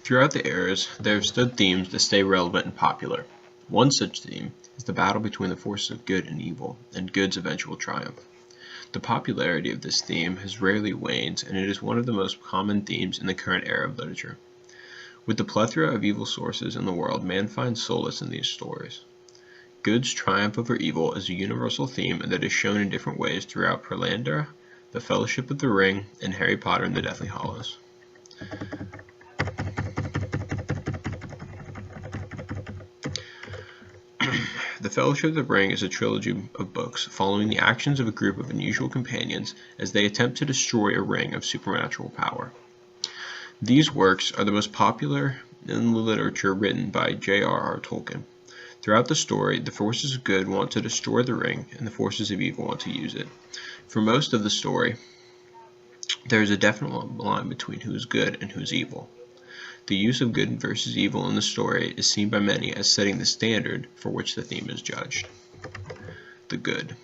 Throughout the eras, there have stood themes that stay relevant and popular. One such theme is the battle between the forces of good and evil, and good's eventual triumph. The popularity of this theme has rarely waned, and it is one of the most common themes in the current era of literature. With the plethora of evil sources in the world, man finds solace in these stories. Good's triumph over evil is a universal theme that is shown in different ways throughout Perelandra, The Fellowship of the Ring, and Harry Potter and the Deathly Hallows. The Fellowship of the Ring is a trilogy of books following the actions of a group of unusual companions as they attempt to destroy a ring of supernatural power. These works are the most popular in the literature written by J.R.R. Tolkien. Throughout the story, the forces of good want to destroy the ring, and the forces of evil want to use it. For most of the story, there is a definite line between who is good and who is evil. The use of good versus evil in the story is seen by many as setting the standard for which the theme is judged. The good.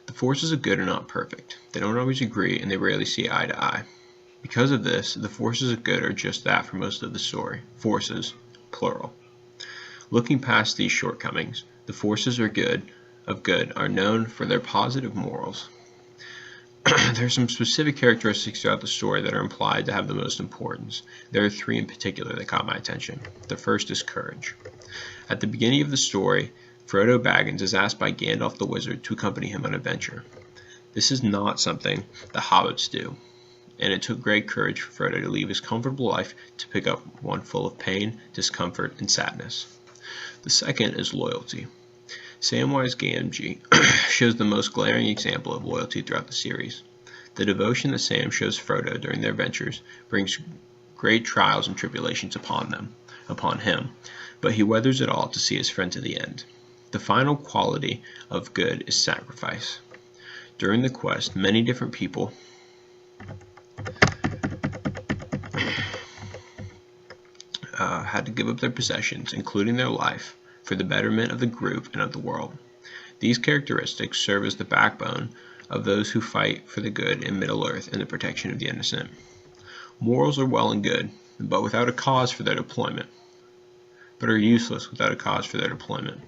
The forces of good are not perfect. They don't always agree, and they rarely see eye to eye. Because of this, the forces of good are just that for most of the story. Forces, plural. Looking past these shortcomings, the forces of good are known for their positive morals. There are some specific characteristics throughout the story that are implied to have the most importance. There are three in particular that caught my attention. The first is courage. At the beginning of the story, Frodo Baggins is asked by Gandalf the Wizard to accompany him on an adventure. This is not something the hobbits do, and it took great courage for Frodo to leave his comfortable life to pick up one full of pain, discomfort, and sadness. The second is loyalty. Samwise Gamgee shows the most glaring example of loyalty throughout the series. The devotion that Sam shows Frodo during their adventures brings great trials and tribulations upon him, but he weathers it all to see his friend to the end. The final quality of good is sacrifice. During the quest, many different people had to give up their possessions, including their life, for the betterment of the group and of the world. These characteristics serve as the backbone of those who fight for the good in Middle-earth and the protection of the innocent. Morals are well and good, but without a cause for their deployment, are useless without a cause for their deployment.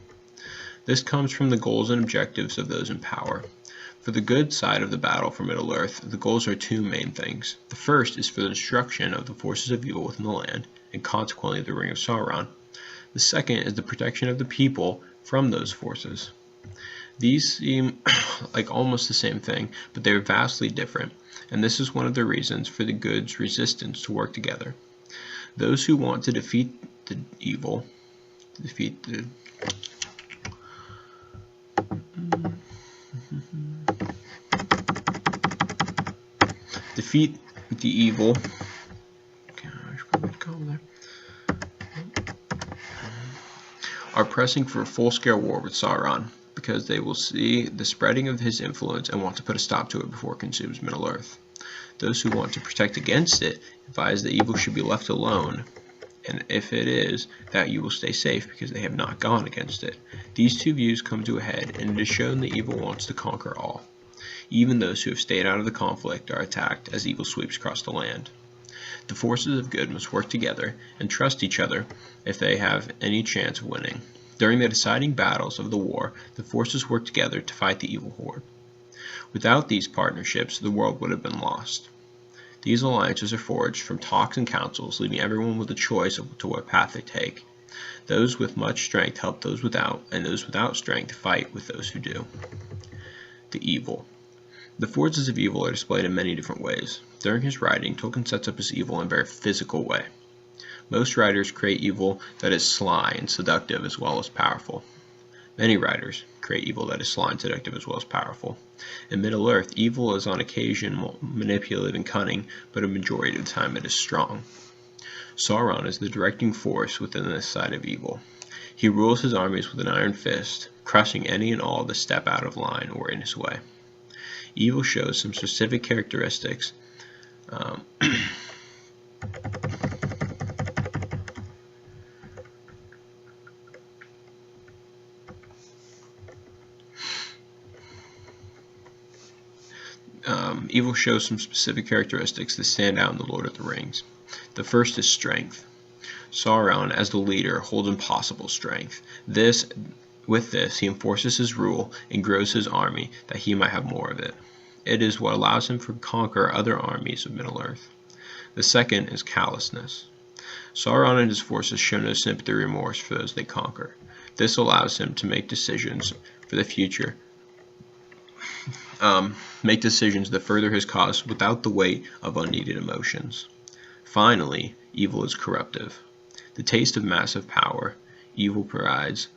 This comes from the goals and objectives of those in power. For the good side of the battle for Middle-earth, the goals are two main things. The first is for the destruction of the forces of evil within the land, and consequently the Ring of Sauron. The second is the protection of the people from those forces. These seem like almost the same thing, but they are vastly different, and this is one of the reasons for the good's resistance to work together. Those who want to defeat the evil, defeat the evil. Okay, I should probably go there. Are pressing for a full-scale war with Sauron, because they will see the spreading of his influence and want to put a stop to it before it consumes Middle-earth. Those who want to protect against it advise that evil should be left alone, and if it is, that you will stay safe because they have not gone against it. These two views come to a head, and it is shown that evil wants to conquer all. Even those who have stayed out of the conflict are attacked as evil sweeps across the land. The forces of good must work together and trust each other if they have any chance of winning. During the deciding battles of the war, the forces work together to fight the evil horde. Without these partnerships, the world would have been lost. These alliances are forged from talks and councils, leaving everyone with a choice as to what path they take. Those with much strength help those without, and those without strength fight with those who do. The evil. The forces of evil are displayed in many different ways. During his writing, Tolkien sets up his evil in a very physical way. Most writers create evil that is sly and seductive as well as powerful. Many writers create evil that is sly and seductive as well as powerful. In Middle-earth, evil is on occasion manipulative and cunning, but a majority of the time it is strong. Sauron is the directing force within this side of evil. He rules his armies with an iron fist, crushing any and all that step out of line or in his way. Evil shows some specific characteristics evil shows some specific characteristics that stand out in The Lord of the Rings. The first is strength. Sauron, as the leader, holds impossible strength. With this, he enforces his rule and grows his army that he might have more of it. It is what allows him to conquer other armies of Middle-earth. The second is callousness. Sauron and his forces show no sympathy or remorse for those they conquer. This allows him to make decisions for the future, make decisions that further his cause without the weight of unneeded emotions. Finally, evil is corruptive. The taste of massive power evil provides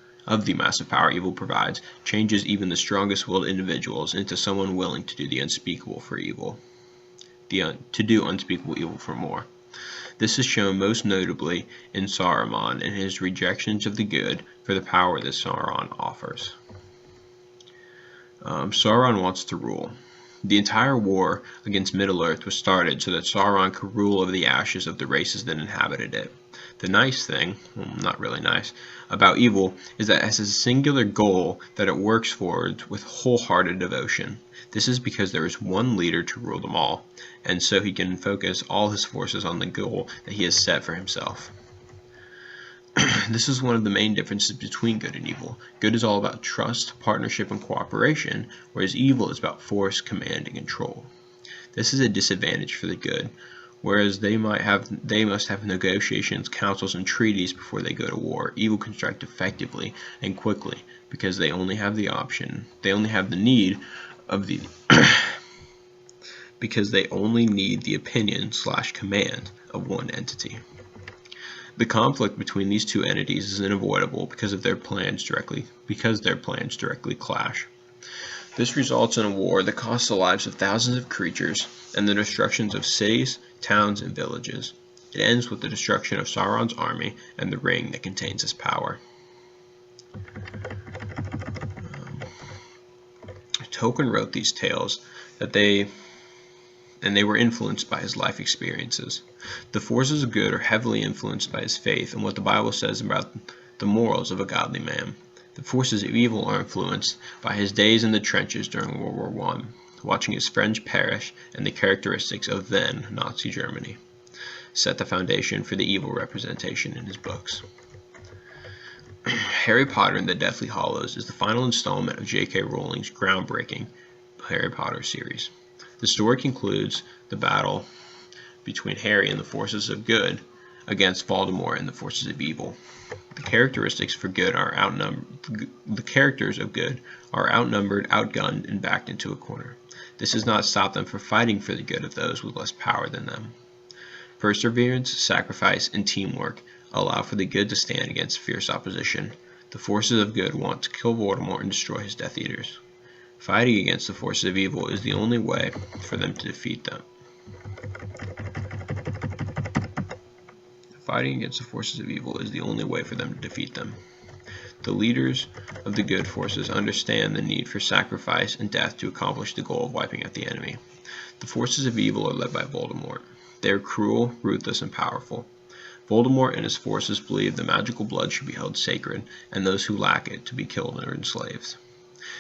changes even the strongest-willed individuals into someone willing to do the unspeakable for evil, to do unspeakable evil for more. This is shown most notably in Saruman and his rejections of the good for the power that Sauron offers. Sauron wants to rule. The entire war against Middle-earth was started so that Sauron could rule over the ashes of the races that inhabited it. The nice thing, well, not really nice, about evil is that it has a singular goal that it works forward with wholehearted devotion. This is because there is one leader to rule them all, and so he can focus all his forces on the goal that he has set for himself. This is one of the main differences between good and evil. Good is all about trust, partnership, and cooperation, whereas evil is about force, command, and control. This is a disadvantage for the good, whereas they must have negotiations, councils, and treaties before they go to war. Evil can strike effectively and quickly because they only have the opinion/command of one entity. The conflict between these two entities is unavoidable because their plans directly clash. This results in a war that costs the lives of thousands of creatures and the destructions of cities, towns, and villages. It ends with the destruction of Sauron's army and the ring that contains his power. Tolkien wrote these tales and they were influenced by his life experiences. The forces of good are heavily influenced by his faith and what the Bible says about the morals of a godly man. The forces of evil are influenced by his days in the trenches during World War I, watching his friends perish, and the characteristics of then Nazi Germany set the foundation for the evil representation in his books. Harry Potter and the Deathly Hallows is the final installment of J.K. Rowling's groundbreaking Harry Potter series. The story concludes the battle between Harry and the forces of good against Voldemort and the forces of evil. The characters of good are outnumbered, outgunned, and backed into a corner. This does not stop them from fighting for the good of those with less power than them. Perseverance, sacrifice, and teamwork allow for the good to stand against fierce opposition. The forces of good want to kill Voldemort and destroy his Death Eaters. Fighting against the forces of evil is the only way for them to defeat them. The leaders of the good forces understand the need for sacrifice and death to accomplish the goal of wiping out the enemy. The forces of evil are led by Voldemort. They are cruel, ruthless, and powerful. Voldemort and his forces believe the magical blood should be held sacred, and those who lack it to be killed or enslaved.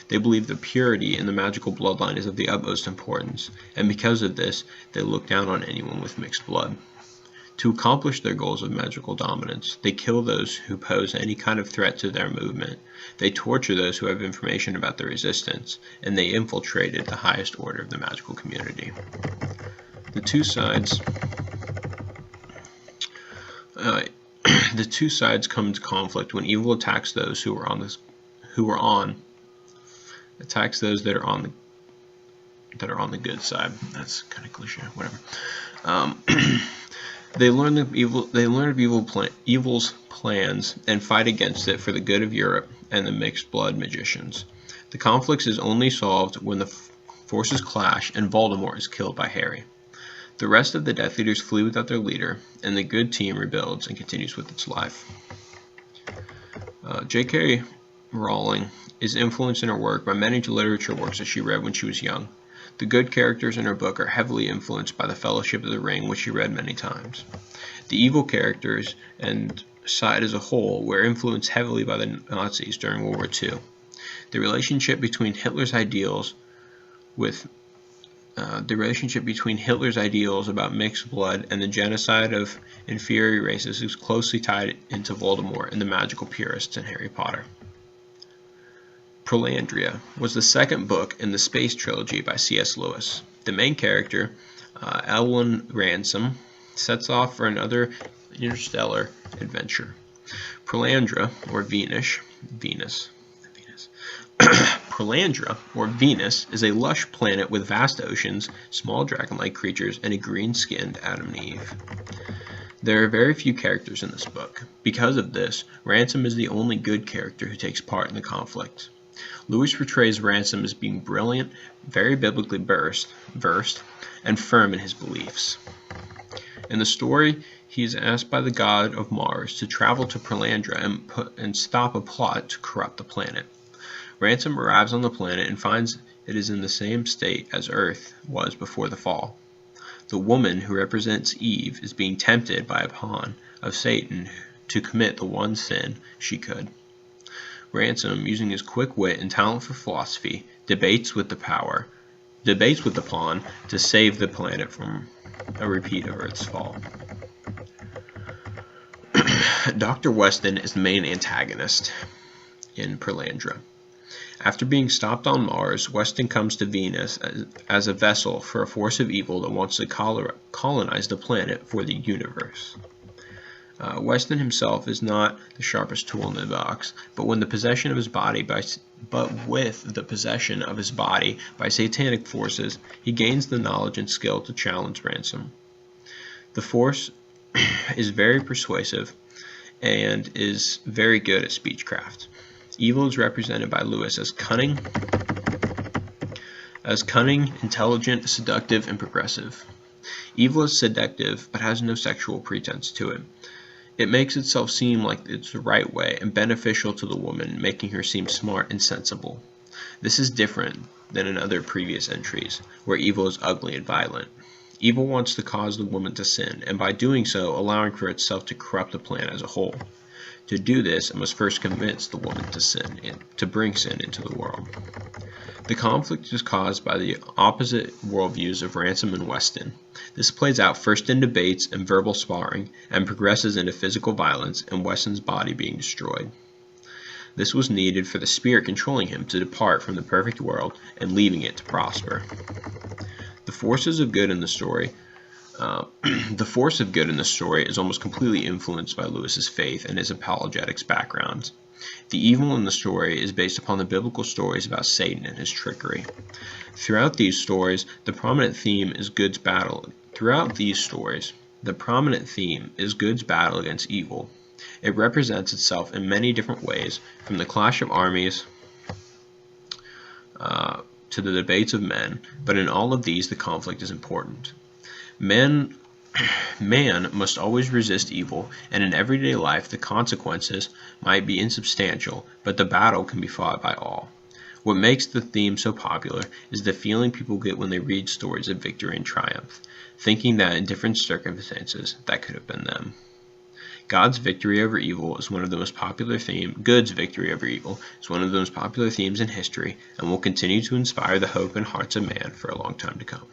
They believe the purity in the magical bloodline is of the utmost importance, and because of this, they look down on anyone with mixed blood. To accomplish their goals of magical dominance, they kill those who pose any kind of threat to their movement, they torture those who have information about the resistance, and they infiltrated the highest order of the magical community. The two sides come into conflict when evil attacks those that are on the good side. That's kind of cliche. Whatever. They learn of evil's plans and fight against it for the good of Europe and the mixed blood magicians. The conflict is only solved when the forces clash and Voldemort is killed by Harry. The rest of the Death Eaters flee without their leader, and the good team rebuilds and continues with its life. J.K. Rowling is influenced in her work by many literature works that she read when she was young. The good characters in her book are heavily influenced by the Fellowship of the Ring, which she read many times. The evil characters and side as a whole were influenced heavily by the Nazis during World War II. The relationship between Hitler's ideals with the relationship between Hitler's ideals about mixed blood and the genocide of inferior races is closely tied into Voldemort and the magical purists in Harry Potter. Pelandria was the second book in the Space Trilogy by C.S. Lewis. The main character, Elwyn Ransom, sets off for another interstellar adventure. Pelandra, or Venus. Pelandra, or Venus, is a lush planet with vast oceans, small dragon-like creatures, and a green-skinned Adam and Eve. There are very few characters in this book. Because of this, Ransom is the only good character who takes part in the conflict. Lewis portrays Ransom as being brilliant, very biblically versed, and firm in his beliefs. In the story, he is asked by the god of Mars to travel to Pelandra and stop a plot to corrupt the planet. Ransom arrives on the planet and finds it is in the same state as Earth was before the fall. The woman who represents Eve is being tempted by a pawn of Satan to commit the one sin she could. Ransom, using his quick wit and talent for philosophy, debates with the pawn to save the planet from a repeat of Earth's fall. Dr. Weston is the main antagonist in Pelandra. After being stopped on Mars, Weston comes to Venus as a vessel for a force of evil that wants to colonize the planet for the universe. Weston himself is not the sharpest tool in the box, but with the possession of his body by satanic forces, he gains the knowledge and skill to challenge Ransom. The force is very persuasive and is very good at speechcraft. Evil is represented by Lewis as cunning, intelligent, seductive, and progressive. Evil is seductive, but has no sexual pretense to it. It makes itself seem like it's the right way and beneficial to the woman, making her seem smart and sensible. This is different than in other previous entries, where evil is ugly and violent. Evil wants to cause the woman to sin, and by doing so, allowing for itself to corrupt the planet as a whole. To do this, it must first convince the woman to sin, and to bring sin into the world. The conflict is caused by the opposite worldviews of Ransom and Weston. This plays out first in debates and verbal sparring, and progresses into physical violence and Weston's body being destroyed. This was needed for the spirit controlling him to depart from the perfect world and leaving it to prosper. The forces of good in the story The force of good in the story is almost completely influenced by Lewis's faith and his apologetics background. The evil in the story is based upon the biblical stories about Satan and his trickery. Throughout these stories, the prominent theme is God's battle against evil. It represents itself in many different ways, from the clash of armies to the debates of men, but in all of these the conflict is important. Man must always resist evil, and in everyday life the consequences might be insubstantial, but the battle can be fought by all. What makes the theme so popular is the feeling people get when they read stories of victory and triumph, thinking that in different circumstances that could have been them. God's victory over evil is one of the most popular themes. Good's victory over evil is one of the most popular themes in history, and will continue to inspire the hope in hearts of man for a long time to come.